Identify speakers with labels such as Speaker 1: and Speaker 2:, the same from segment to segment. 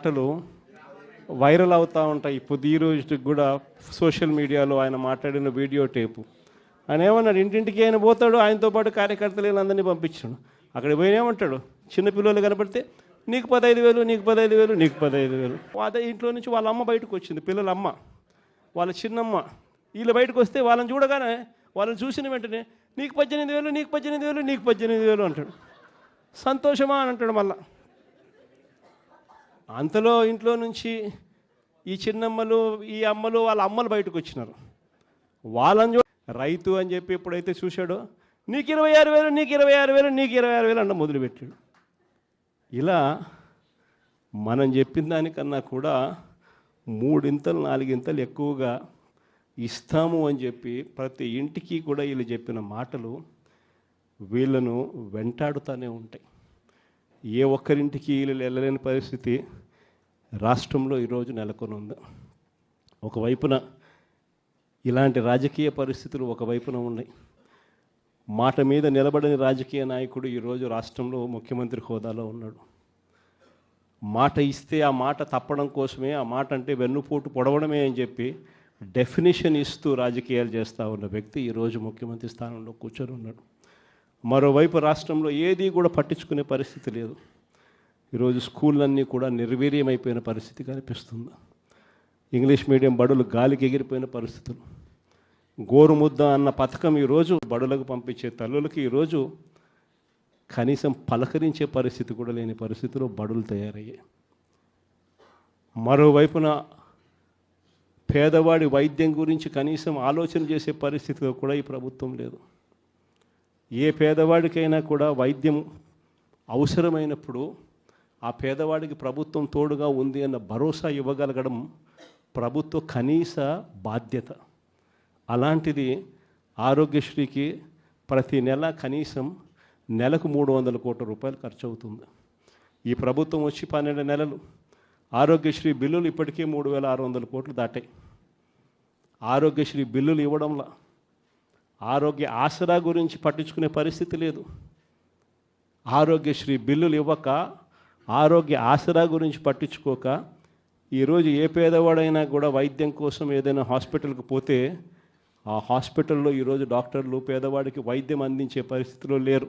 Speaker 1: మాటలు వైరల్ అవుతూ ఉంటాయి. ఇప్పుడు ఈ రోజుకి కూడా సోషల్ మీడియాలో ఆయన మాట్లాడిన వీడియో టేపు. ఆయన ఏమన్నాడు, ఇంటింటికి ఆయన పోతాడు, ఆయనతో పాటు కార్యకర్తలు అందరినీ పంపించాడు. అక్కడికి పోయిన ఏమంటాడు, చిన్నపిల్లలు కనపడితే నీకు 15,000, నీకు 15,000, నీకు 15,000. అదే ఇంట్లో నుంచి వాళ్ళ అమ్మ బయటకు వచ్చింది, పిల్లల అమ్మ, వాళ్ళ చిన్నమ్మ. వీళ్ళు బయటకు వస్తే వాళ్ళని చూడగానే, వాళ్ళని చూసిన వెంటనే నీకు 18,000, నీకు 18,000, నీకు 18,000 అంటాడు. సంతోషమా అని అంటాడు. మళ్ళా అంతలో ఇంట్లో నుంచి ఈ చిన్నమ్మలు, ఈ అమ్మలు, వాళ్ళ అమ్మలు బయటకు వచ్చినారు. వాళ్ళని రైతు అని చెప్పి ఎప్పుడైతే చూశాడో నీకు 26,000, నీకు 26,000, నీకు 26,000 అంట మొదలుపెట్టాడు. ఇలా మనం చెప్పిన దానికన్నా కూడా 3 ఇంతలు 4 ఇంతలు ఎక్కువగా ఇస్తాము అని చెప్పి ప్రతి ఇంటికి కూడా వీళ్ళు చెప్పిన మాటలు వీళ్ళను వెంటాడుతూనే ఉంటాయి. ఏ ఒక్కరింటికి వీళ్ళు వెళ్ళలేని పరిస్థితి రాష్ట్రంలో ఈరోజు నెలకొని ఉంది. ఒకవైపున ఇలాంటి రాజకీయ పరిస్థితులు ఒకవైపున ఉన్నాయి. మాట మీద నిలబడని రాజకీయ నాయకుడు ఈరోజు రాష్ట్రంలో ముఖ్యమంత్రి హోదాలో ఉన్నాడు. మాట ఇస్తే ఆ మాట తప్పడం కోసమే, ఆ మాట అంటే వెన్నుపోటు పొడవడమే అని చెప్పి డెఫినేషన్ ఇస్తూ రాజకీయాలు చేస్తూ ఉన్న వ్యక్తి ఈరోజు ముఖ్యమంత్రి స్థానంలో కూర్చొని ఉన్నాడు. మరోవైపు రాష్ట్రంలో ఏది కూడా పట్టించుకునే పరిస్థితి లేదు. ఈరోజు స్కూళ్ళన్నీ కూడా నిర్వీర్యమైపోయిన పరిస్థితి కనిపిస్తుంది. ఇంగ్లీష్ మీడియం బడులు గాలికి ఎగిరిపోయిన పరిస్థితులు. గోరుముద్ద అన్న పథకం ఈరోజు బడులకు పంపించే తల్లులకి ఈరోజు కనీసం పలకరించే పరిస్థితి కూడా లేని పరిస్థితిలో బడులు తయారయ్యాయి. మరోవైపున పేదవాడి వైద్యం గురించి కనీసం ఆలోచన చేసే పరిస్థితిలో కూడా ఈ ప్రభుత్వం లేదు. ఏ పేదవాడికైనా కూడా వైద్యం అవసరమైనప్పుడు ఆ పేదవాడికి ప్రభుత్వం తోడుగా ఉంది అన్న భరోసా ఇవ్వగలగడం ప్రభుత్వ కనీస బాధ్యత. అలాంటిది ఆరోగ్యశ్రీకి ప్రతి నెల కనీసం నెలకు 300 కోట్ల రూపాయలు ఖర్చు అవుతుంది. ఈ ప్రభుత్వం వచ్చి 12 నెలలు. ఆరోగ్యశ్రీ బిల్లులు ఇప్పటికే 3,600 కోట్లు దాటాయి. ఆరోగ్యశ్రీ బిల్లులు ఇవ్వడంలో ఆరోగ్య ఆసరా గురించి పట్టించుకునే పరిస్థితి లేదు. ఆరోగ్యశ్రీ బిల్లులు ఇవ్వక, ఆరోగ్య ఆసరా గురించి పట్టించుకోక ఈరోజు ఏ పేదవాడైనా కూడా వైద్యం కోసం ఏదైనా హాస్పిటల్కి పోతే ఆ హాస్పిటల్లో ఈరోజు డాక్టర్లు పేదవాడికి వైద్యం అందించే పరిస్థితిలో లేరు.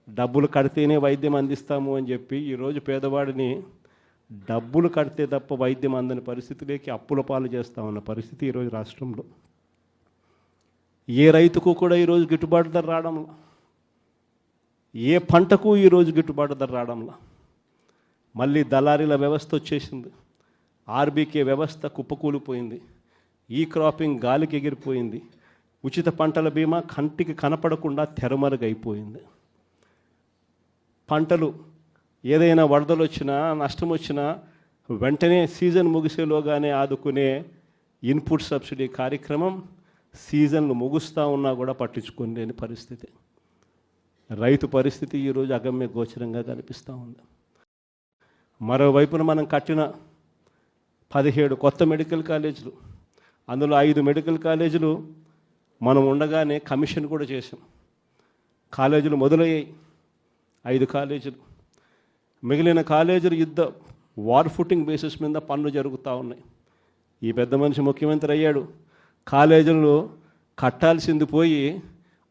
Speaker 1: డబ్బులు కడితేనే వైద్యం అందిస్తాము అని చెప్పి ఈరోజు పేదవాడిని డబ్బులు కడితే తప్ప వైద్యం అందని పరిస్థితిలోకి అప్పుల పాలు చేస్తూ ఉన్న పరిస్థితి ఈరోజు రాష్ట్రంలో. ఏ రైతుకు కూడా ఈరోజు గిట్టుబాటు ధర రావడంలా, ఏ పంటకు ఈరోజు గిట్టుబాటు ధర రావడంలా. మళ్ళీ దళారీల వ్యవస్థ వచ్చేసింది. ఆర్బీకే వ్యవస్థ కుప్పకూలిపోయింది. ఈ క్రాపింగ్ గాలికి ఎగిరిపోయింది. ఉచిత పంటల బీమా కంటికి కనపడకుండా తెరమరుగైపోయింది. పంటలు ఏదైనా వరదలు వచ్చినా, నష్టం వచ్చినా వెంటనే సీజన్ ముగిసేలోగానే ఆదుకునే ఇన్పుట్ సబ్సిడీ కార్యక్రమం సీజన్లు ముగుస్తూ ఉన్నా కూడా పట్టించుకొని లేని పరిస్థితి. రైతు పరిస్థితి ఈరోజు అగమ్య గోచరంగా కనిపిస్తూ ఉంది. మరోవైపున మనం కట్టిన 17 కొత్త మెడికల్ కాలేజీలు, అందులో 5 మెడికల్ కాలేజీలు మనం ఉండగానే కమిషన్ కూడా చేసాం. కాలేజీలు మొదలయ్యాయి 5 కాలేజీలు. మిగిలిన కాలేజీలు వార్ ఫుటింగ్ బేసిస్ మీద పనులు జరుగుతూ ఉన్నాయి. ఈ పెద్ద మనిషి ముఖ్యమంత్రి అయ్యాడు. కాలేజీలు కట్టాల్సింది పోయి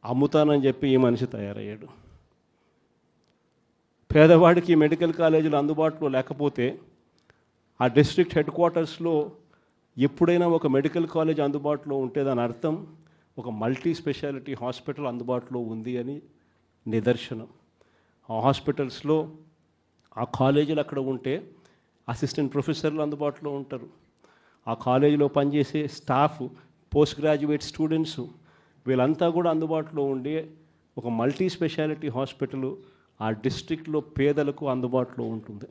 Speaker 1: అమ్ముతానని చెప్పి ఈ మనిషి తయారయ్యాడు. పేదవాడికి మెడికల్ కాలేజీలు అందుబాటులో లేకపోతే ఆ డిస్ట్రిక్ట్ హెడ్ క్వార్టర్స్లో ఎప్పుడైనా ఒక మెడికల్ కాలేజ్ అందుబాటులో ఉంటే దాని అర్థం ఒక మల్టీ స్పెషాలిటీ హాస్పిటల్ అందుబాటులో ఉంది అని నిదర్శనం. ఆ హాస్పిటల్స్లో ఆ కాలేజీలు అక్కడ ఉంటే అసిస్టెంట్ ప్రొఫెసర్లు అందుబాటులో ఉంటారు. ఆ కాలేజీలో పనిచేసే స్టాఫ్, పోస్ట్ గ్రాడ్యుయేట్ స్టూడెంట్స్ వీళ్ళంతా కూడా అందుబాటులో ఉండే ఒక మల్టీ స్పెషాలిటీ హాస్పిటల్ ఆ డిస్ట్రిక్ట్లో పేదలకు అందుబాటులో ఉంటుంది.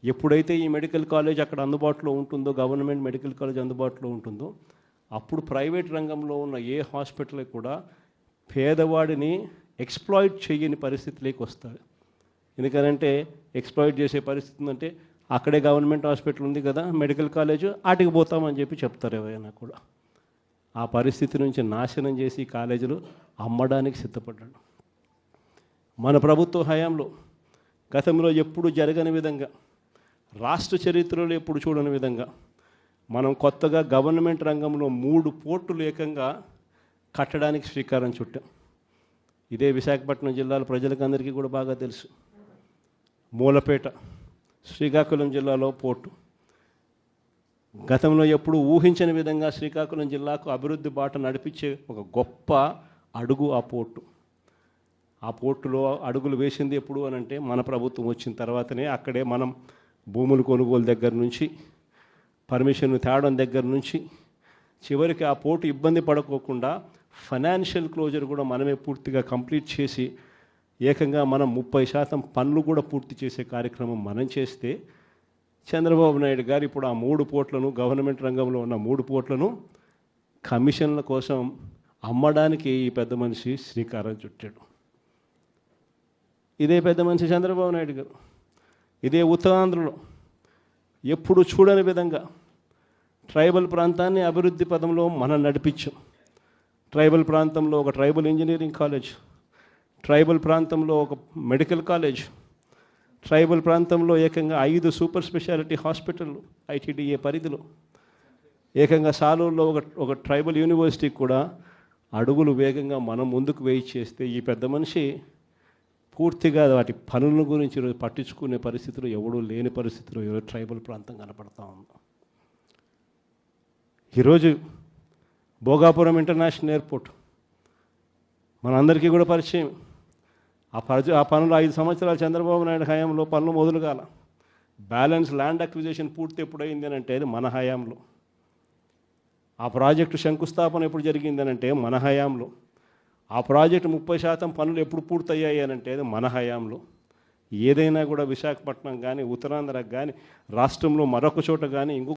Speaker 1: ఎప్పుడైతే ఈ మెడికల్ కాలేజ్ అక్కడ అందుబాటులో ఉంటుందో, గవర్నమెంట్ మెడికల్ కాలేజ్ అందుబాటులో ఉంటుందో, అప్పుడు ప్రైవేట్ రంగంలో ఉన్న ఏ హాస్పిటల్ కూడా పేదవాడిని ఎక్స్ప్లాయిట్ చేయని పరిస్థితిలోకి వస్తుంది. ఎందుకనంటే ఎక్స్ప్లాయిట్ చేసే పరిస్థితి అంటే అక్కడే గవర్నమెంట్ హాస్పిటల్ ఉంది కదా, మెడికల్ కాలేజ్, ఆటికి పోతామని చెప్పి చెప్తారు ఎవరైనా కూడా. ఆ పరిస్థితి నుంచి నాశనం చేసి కాలేజీలు అమ్మడానికి సిద్ధపడ్డాడు. మన ప్రభుత్వ హయాంలో గతంలో ఎప్పుడు జరగని విధంగా రాష్ట్ర చరిత్రలో ఎప్పుడు చూడని విధంగా మనం కొత్తగా గవర్నమెంట్ రంగంలో 3 పోర్టులు ఏకంగా కట్టడానికి శ్రీకారం చుట్టాం. ఇదే విశాఖపట్నం జిల్లాల ప్రజలకు అందరికీ కూడా బాగా తెలుసు. మూలపేట శ్రీకాకుళం జిల్లాలో పోర్టు గతంలో ఎప్పుడు ఊహించని విధంగా శ్రీకాకుళం జిల్లాకు అభివృద్ధి బాట నడిపించే ఒక గొప్ప అడుగు ఆ పోర్టు. ఆ పోర్టులో అడుగులు వేసింది ఎప్పుడు అని అంటే మన ప్రభుత్వం వచ్చిన తర్వాతనే. అక్కడే మనం భూములు కొనుగోలు దగ్గర నుంచి, పర్మిషన్ తేవడం దగ్గర నుంచి, చివరికి ఆ పోర్టు ఇబ్బంది పడుకోకుండా ఫైనాన్షియల్ క్లోజర్ కూడా మనమే పూర్తిగా కంప్లీట్ చేసి ఏకంగా మనం 30% పనులు కూడా పూర్తి చేసే కార్యక్రమం మనం చేస్తే, చంద్రబాబు నాయుడు గారు ఇప్పుడు ఆ 3 పోర్ట్లను, గవర్నమెంట్ రంగంలో ఉన్న 3 పోర్ట్లను కమిషన్ల కోసం అమ్మడానికి ఈ పెద్ద మనిషి శ్రీకారం చుట్టాడు. ఇదే పెద్ద మనిషి చంద్రబాబు నాయుడు గారు ఇదే ఉత్తరాంధ్రలో ఎప్పుడు చూడని విధంగా ట్రైబల్ ప్రాంతాన్ని అభివృద్ధి పదంలో మనం నడిపించాం. ట్రైబల్ ప్రాంతంలో ఒక ట్రైబల్ ఇంజనీరింగ్ కాలేజ్, ట్రైబల్ ప్రాంతంలో ఒక మెడికల్ కాలేజ్, ట్రైబల్ ప్రాంతంలో ఏకంగా 5 సూపర్ స్పెషాలిటీ హాస్పిటళ్ళు ఐటీడీఏ పరిధిలో, ఏకంగా సాలూరులో ఒక ట్రైబల్ యూనివర్సిటీ కూడా అడుగులు వేగంగా మనం ముందుకు వేయి చేస్తే ఈ పెద్ద మనిషి పూర్తిగా వాటి పనుల గురించి ఈరోజు పట్టించుకునే పరిస్థితులు ఎవడూ లేని పరిస్థితులు ఈరోజు ట్రైబల్ ప్రాంతం కనపడతా ఉంది. ఈరోజు భోగాపురం ఇంటర్నేషనల్ ఎయిర్పోర్ట్ మనందరికీ కూడా పరిచయం. ఆ పనులు 5 సంవత్సరాలు చంద్రబాబు నాయుడు హయాంలో పనులు మొదలు కాల. బ్యాలెన్స్ ల్యాండ్ అక్విజిషన్ పూర్తి ఎప్పుడైంది అని అంటే అది మన హయాంలో. ఆ ప్రాజెక్టు శంకుస్థాపన ఎప్పుడు జరిగింది అని అంటే మన హయాంలో. ఆ ప్రాజెక్టు 30% పనులు ఎప్పుడు పూర్తయ్యాయి అని అంటే అది మన హయాంలో. ఏదైనా కూడా విశాఖపట్నం కానీ, ఉత్తరాంధ్రకు కానీ, రాష్ట్రంలో మరొక చోట కానీ,